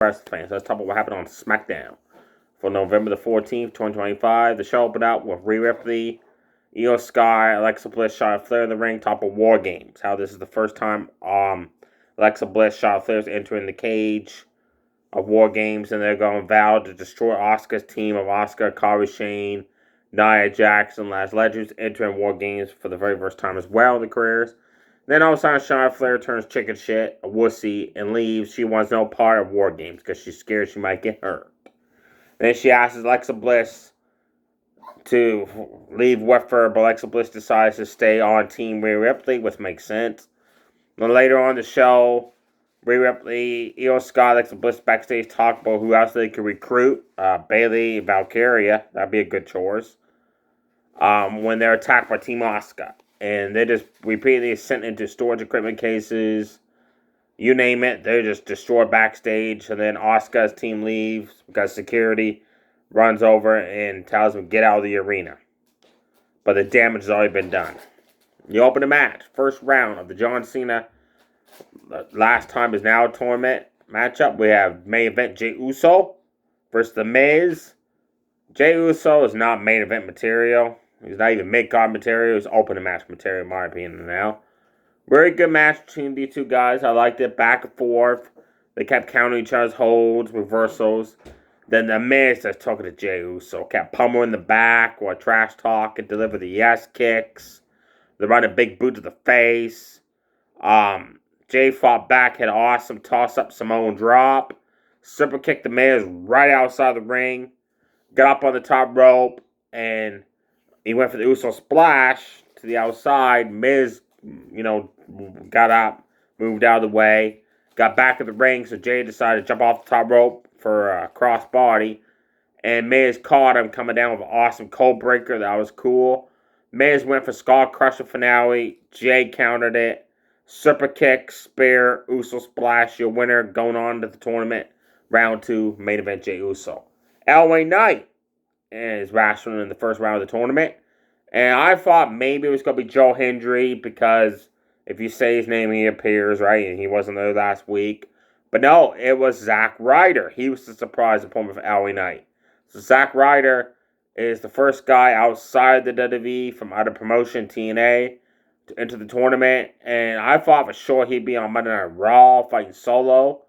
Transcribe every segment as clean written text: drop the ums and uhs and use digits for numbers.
wrestling fans. Let's talk about what happened on SmackDown for November the 14th, 2025. The show opened out with Rhea Ripley, Io Sky, Alexa Bliss, Charlotte Flair in the ring, top of War Games. How this is the first time Alexa Bliss, Charlotte Flair is entering the cage of War Games, and they're going to vow to destroy Asuka's team of Asuka, Kairi Shane, Nia Jackson, Last Legends, entering War Games for the very first time as well in their careers. Then all of a sudden, Charlotte Flair turns chicken shit, a wussy, and leaves. She wants no part of War Games because she's scared she might get hurt. Then she asks Alexa Bliss to leave with her, but Alexa Bliss decides to stay on Team Rhea Ripley, which makes sense. Then later on the show, Rhea Ripley, Io Sky, Alexa Bliss backstage talk about who else they could recruit. Bayley, Valkyria, that'd be a good choice. When they're attacked by Team Asuka. And they just repeatedly sent into storage equipment cases. You name it, they're just destroyed backstage. And then Asuka's team leaves because security runs over and tells them get out of the arena. But the damage has already been done. You open the match. First round of the John Cena last time is now a tournament matchup. We have main event Jey Uso versus The Miz. Jey Uso is not main event material. He's not even mid-card material. He's opening match material, in my opinion, now. Very good match between these two guys. I liked it back and forth. They kept counting each other's holds, reversals. Then The Miz just took it to Jey Uso. Kept pummeling the back or trash talk and delivered the yes kicks. They run a big boot to the face. Jey fought back, had an awesome toss-up Samoan drop. Super kicked The Miz right outside the ring. Got up on the top rope and he went for the Uso splash to the outside. Miz, got up, moved out of the way, got back in the ring, so Jey decided to jump off the top rope for a crossbody. And Miz caught him coming down with an awesome cold breaker. That was cool. Miz went for Skull Crusher finale. Jey countered it. Super kick, spear, Uso splash. Your winner going on to the tournament. Round 2, main event Jey Uso. LA Knight is wrestling in the first round of the tournament. And I thought maybe it was going to be Joe Hendry because if you say his name, he appears, right? And he wasn't there last week. But no, it was Zack Ryder. He was the surprise opponent for LA Knight. So Zack Ryder is the first guy outside the WWE from other promotion, TNA, to enter the tournament. And I thought for sure he'd be on Monday Night Raw fighting Solo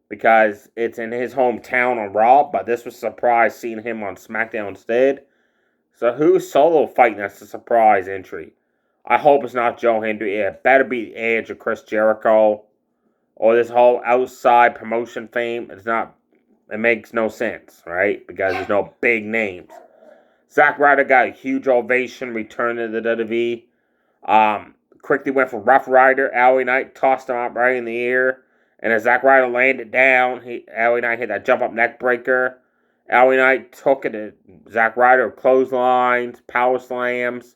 because it's in his hometown on Raw. But this was a surprise seeing him on SmackDown instead. So who's Solo fighting as a surprise entry? I hope it's not Joe Hendry. It better be Edge or Chris Jericho. Or this whole outside promotion fame. It makes no sense, right? Because there's no big names. Zack Ryder got a huge ovation returning to the WWE. Quickly went for Rough Rider. LA Knight tossed him up right in the air. And as Zack Ryder landed down, LA Knight hit that jump up neck breaker. LA Knight took it to Zack Ryder, clotheslines, power slams,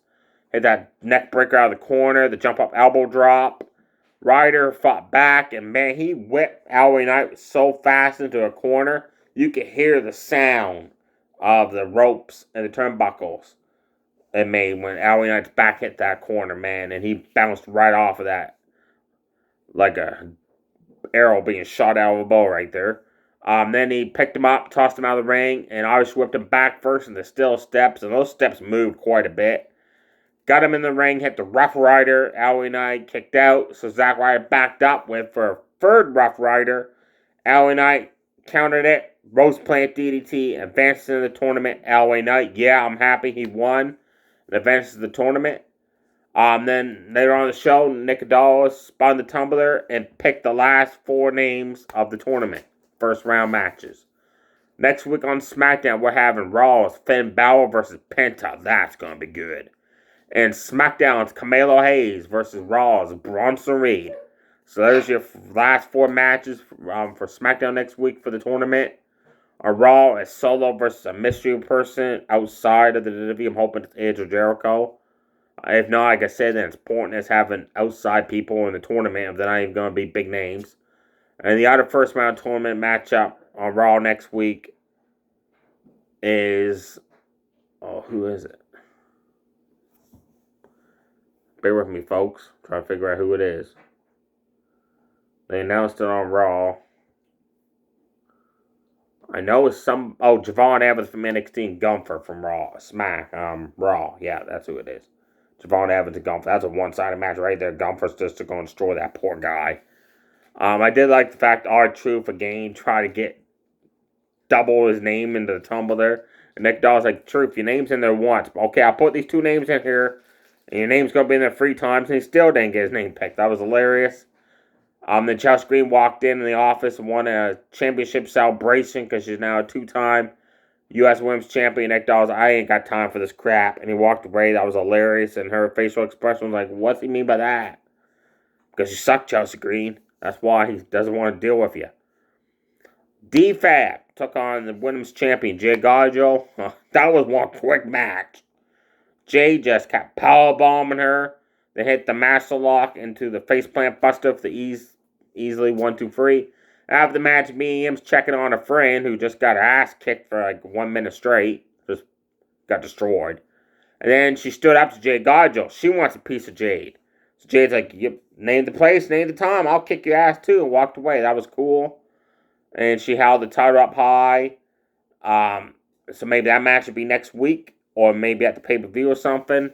hit that neck breaker out of the corner, the jump up elbow drop. Ryder fought back, and man, he whipped LA Knight so fast into a corner, you could hear the sound of the ropes and the turnbuckles it made when LA Knight's back hit that corner, man, and he bounced right off of that like a arrow being shot out of a bow right there. Then he picked him up, tossed him out of the ring, and Irish whipped him back first in the steel steps, and those steps moved quite a bit. Got him in the ring, hit the Rough Rider. LA Knight kicked out, so Zack Ryder backed up, went for a third Rough Rider. LA Knight countered it, Rose Plant DDT, advances in the tournament. LA Knight, yeah, I'm happy he won, and advances the tournament. Then later on the show, Nick Aldis spun the tumbler and picked the last 4 names of the tournament. First round matches. Next week on SmackDown, we're having Raw's Finn Balor versus Penta. That's going to be good. And SmackDown's Carmelo Hayes versus Raw's Bronson Reed. So there's your last 4 matches for SmackDown next week for the tournament. Raw is Solo versus a mystery person outside of the WWE. I'm hoping it's Edge or Jericho. If not, like I said, then it's pointless having outside people in the tournament if they're not even going to be big names. And the other first round tournament matchup on Raw next week is... Oh, who is it? Bear with me, folks. Try to figure out who it is. They announced it on Raw. I know it's some. Oh, Javon Evans from NXT and Gunther from Raw. Raw. Yeah, that's who it is. Javon Evans and Gunther. That's a one-sided match right there. Gunther's just going to destroy that poor guy. I did like the fact R-Truth again tried to get double his name into the tumble there. And Nick Dawes like, Truth, your name's in there once. Okay, I'll put these two names in here, and your name's going to be in there 3 times, and he still didn't get his name picked. That was hilarious. Then Chelsea Green walked in the office and won a championship celebration because she's now a 2-time U.S. Women's Champion. Nick Dawes, I ain't got time for this crap. And he walked away. That was hilarious. And her facial expression was like, what's he mean by that? Because you suck, Chelsea Green. That's why he doesn't want to deal with you. D-Fab took on the Women's Champion, Jay Garjo. That was one quick match. Jay just kept powerbombing her. They hit the master lock into the faceplant buster for the easily 1-2-3. After the match, Miriam's checking on a friend who just got her ass kicked for like 1 minute straight. Just got destroyed. And then she stood up to Jade Garjo. She wants a piece of Jade. So Jade's like, yep, name the place, name the time. I'll kick your ass too. And walked away. That was cool. And she held the title up high. So maybe that match would be next week. Or maybe at the pay-per-view or something.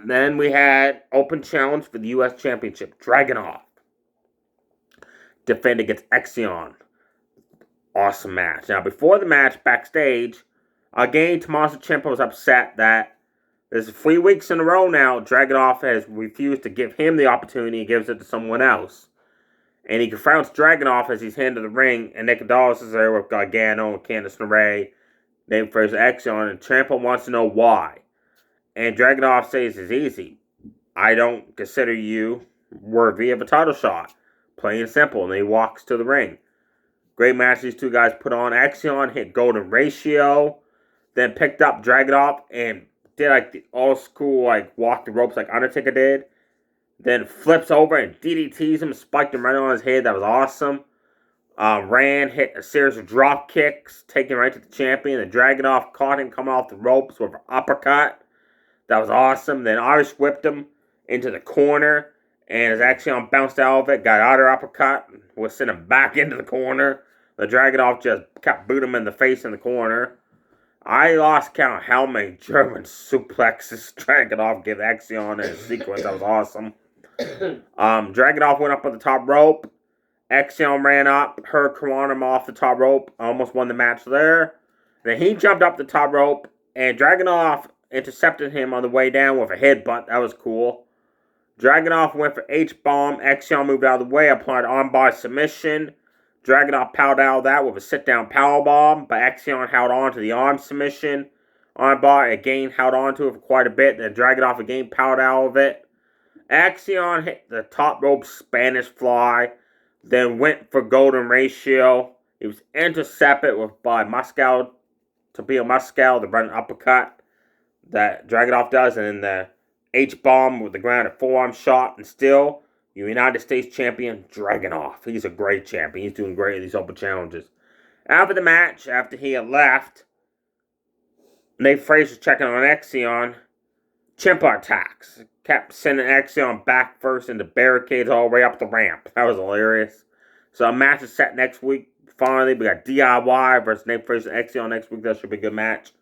Then we had open challenge for the U.S. Championship. Dragunov defended against Exion. Awesome match. Now, before the match, backstage, again, Tommaso Ciampa was upset that there's 3 weeks in a row now, Dragunov has refused to give him the opportunity and gives it to someone else. And he confronts Dragunov as he's heading to the ring, and Nick Aldis is there with Gargano and Candice LeRae, named for his Exion, and Ciampa wants to know why. And Dragunov says it's easy. I don't consider you worthy of a title shot. Plain and simple. And then he walks to the ring. Great match these two guys put on. Exion hit Golden Ratio. Then picked up Dragunov and did like the old school like walk the ropes like Undertaker did. Then flips over and DDTs him, spiked him right on his head. That was awesome. Hit a series of drop kicks, taking right to the champion. The Dragunov caught him coming off the ropes with an uppercut. That was awesome. Then Irish whipped him into the corner. And as Axiom bounced out of it, got out her uppercut, was sent him back into the corner. The Dragunov just kept booting him in the face in the corner. I lost count how many German suplexes Dragunov gave Axiom in a sequence. That was awesome. Dragunov went up on the top rope. Axiom ran up, hurricaned him off the top rope, almost won the match there. Then he jumped up the top rope, and Dragunov intercepted him on the way down with a headbutt. That was cool. Dragunov went for H-bomb. Axiom moved out of the way, applied armbar submission. Dragunov powered out of that with a sit-down powerbomb, but Axiom held on to the arm submission. Armbar again held on to it for quite a bit. Then Dragunov again powered out of it. Axiom hit the top rope Spanish fly, then went for Golden Ratio. He was intercepted by Tobias Muscal, the running uppercut that Dragunov does, and then the H-bomb with the grounded forearm shot, and still, United States champion Dragunov. He's a great champion. He's doing great in these open challenges. After the match, after he had left, Nate Fraser checking on Exion. Ciampa attacks. Kept sending Exion back first into barricades all the way up the ramp. That was hilarious. So a match is set next week. Finally, we got DIY versus Nate Fraser and Exion next week. That should be a good match.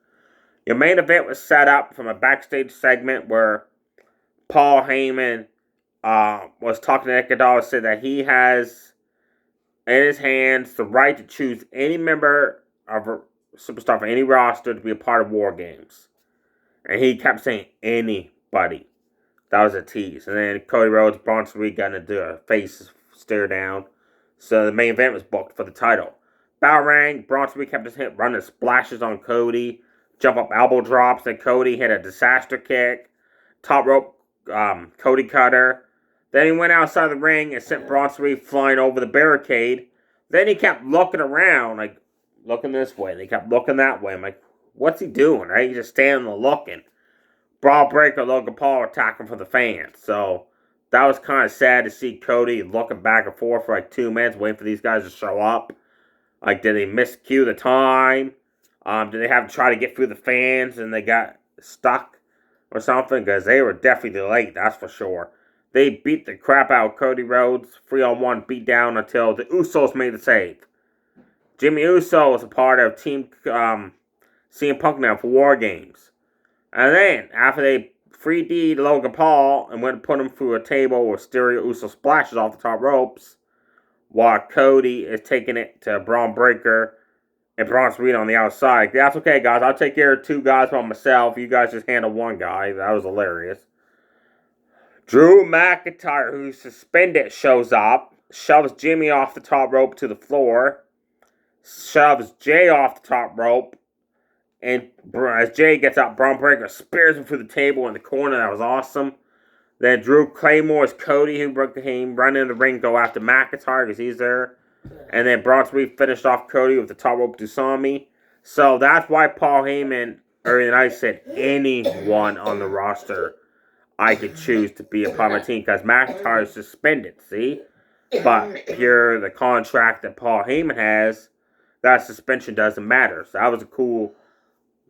Your main event was set up from a backstage segment where Paul Heyman was talking to Nick Aldis, said that he has in his hands the right to choose any member of a superstar for any roster to be a part of War Games. And he kept saying anybody. That was a tease. And then Cody Rhodes, Bronson Reed got into a face stare down. So the main event was booked for the title. Bell rang. Bronson Reed kept his hit running splashes on Cody. Jump up elbow drops. Then Cody hit a disaster kick. Top rope Cody cutter. Then he went outside the ring and sent Bronson Reed flying over the barricade. Then he kept looking around, like looking this way. And he kept looking that way. I'm like, what's he doing? Right? He's just standing there looking. Brawl breaker Logan Paul attacking for the fans. So that was kind of sad to see Cody looking back and forth for like 2 minutes, waiting for these guys to show up. Like, did they miscue the time? Did they have to try to get through the fans and they got stuck or something? Because they were definitely late, that's for sure. They beat the crap out of Cody Rhodes. 3-on-1 beat down until the Usos made the save. Jimmy Uso is a part of Team CM Punk now for War Games. And then, after they 3D'd Logan Paul and went to put him through a table where Stereo Uso splashes off the top ropes, while Cody is taking it to Braun Breaker and Bronson Reed on the outside. That's okay, guys. I'll take care of 2 guys by myself. You guys just handle 1 guy. That was hilarious. Drew McIntyre, who's suspended, shows up, shoves Jimmy off the top rope to the floor, shoves Jay off the top rope, and as Jay gets out, Braun Breaker spears him through the table in the corner. That was awesome. Then Drew Claymore's Cody, who came running in the ring, go after McIntyre because he's there. And then Bronson Reed finished off Cody with the top rope Dusami. So that's why Paul Heyman earlier tonight said anyone on the roster I could choose to be a part of my team because McIntyre is suspended, see? But here, the contract that Paul Heyman has, that suspension doesn't matter. So that was a cool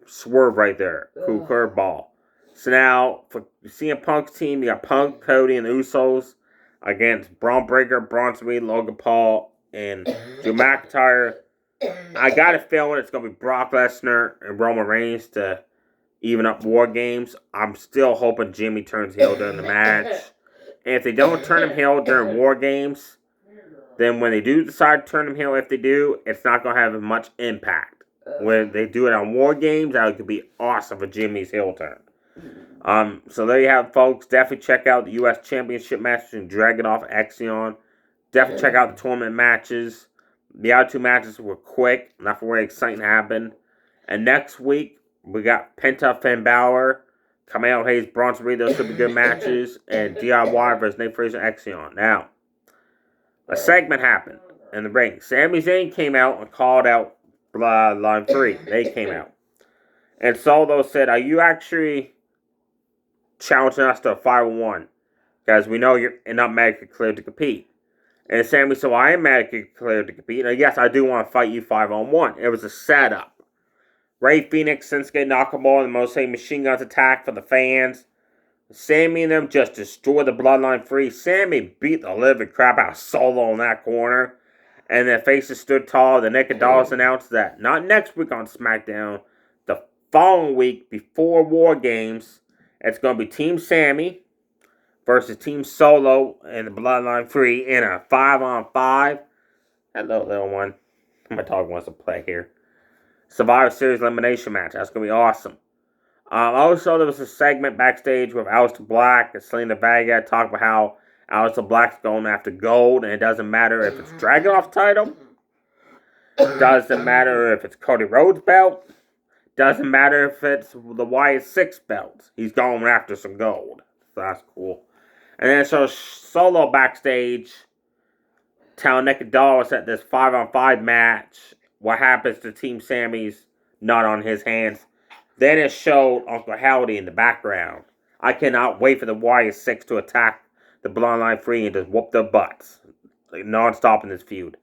swerve right there. Cool curveball. So now, for CM Punk's team, you got Punk, Cody, and the Usos against Braun Breaker, Bronson Reed, Logan Paul, and Drew McIntyre. I got a feeling it's going to be Brock Lesnar and Roman Reigns to even up War Games. I'm still hoping Jimmy turns heel during the match. And if they don't turn him heel during War Games, then when they do decide to turn him heel, if they do, it's not going to have much impact. When they do it on War Games, that could be awesome for Jimmy's heel turn. So there you have it, folks. Definitely check out the U.S. Championship match between Dragunov and Axion. Definitely check out the tournament matches. The other 2 matches were quick. Nothing really exciting happened. And next week, we got Penta, Finn Balor, Camaro Hayes, Bronson Reed. Those should be good matches. And DIY versus Nate Fraser and Axion. Now, a segment happened in the ring. Sami Zayn came out and called out Bloodline 3. They came out. And Solo said, are you actually challenging us to a 5-on-1? Because we know you're not medically cleared to compete. And Sami said, well, I am medically cleared to compete. And yes, I do want to fight you 5-on-1. It was a setup. Ray Phoenix, Shinsuke Nakamura, and the Mosaic Machine Guns attack for the fans. Sami and them just destroyed the Bloodline 3. Sami beat the living crap out of Solo in that corner. And their faces stood tall. The Naked Dolls announced that not next week on SmackDown, the following week before War Games, it's going to be Team Sami versus Team Solo and the Bloodline 3 in a 5-on-5. Hello, little one. My dog wants to play here. Survivor Series elimination match. That's going to be awesome. Also, there was a segment backstage with Aleister Black and Selena Vega talking about how Aleister Black's going after gold, and it doesn't matter if it's Dragunov's title. Doesn't matter if it's Cody Rhodes' belt. Doesn't matter if it's the Wyatt 6 belt. He's going after some gold. So that's cool. And then so Solo backstage telling Naked Dolls at this 5-on-5 match what happens to Team Sami's not on his hands. Then it showed Uncle Howdy in the background. I cannot wait for the Wyatt 6 to attack the Bloodline 3 and just whoop their butts. Like, non-stop in this feud.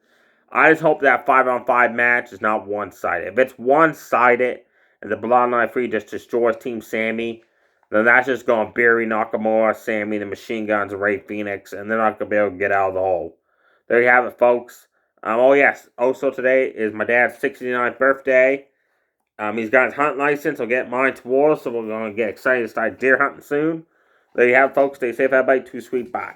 I just hope that 5-on-5 match is not one-sided. If it's one-sided and the Bloodline 3 just destroys Team Sami, then that's just going to bury Nakamura, Sami, the Machine Guns, and Ray Phoenix, and they're not going to be able to get out of the hole. There you have it, folks. Oh, yes. Also, today is my dad's 69th birthday. He's got his hunting license. I'll get mine tomorrow, so we're going to get excited to start deer hunting soon. There you have it, folks. Stay safe, everybody. Too sweet. Bye.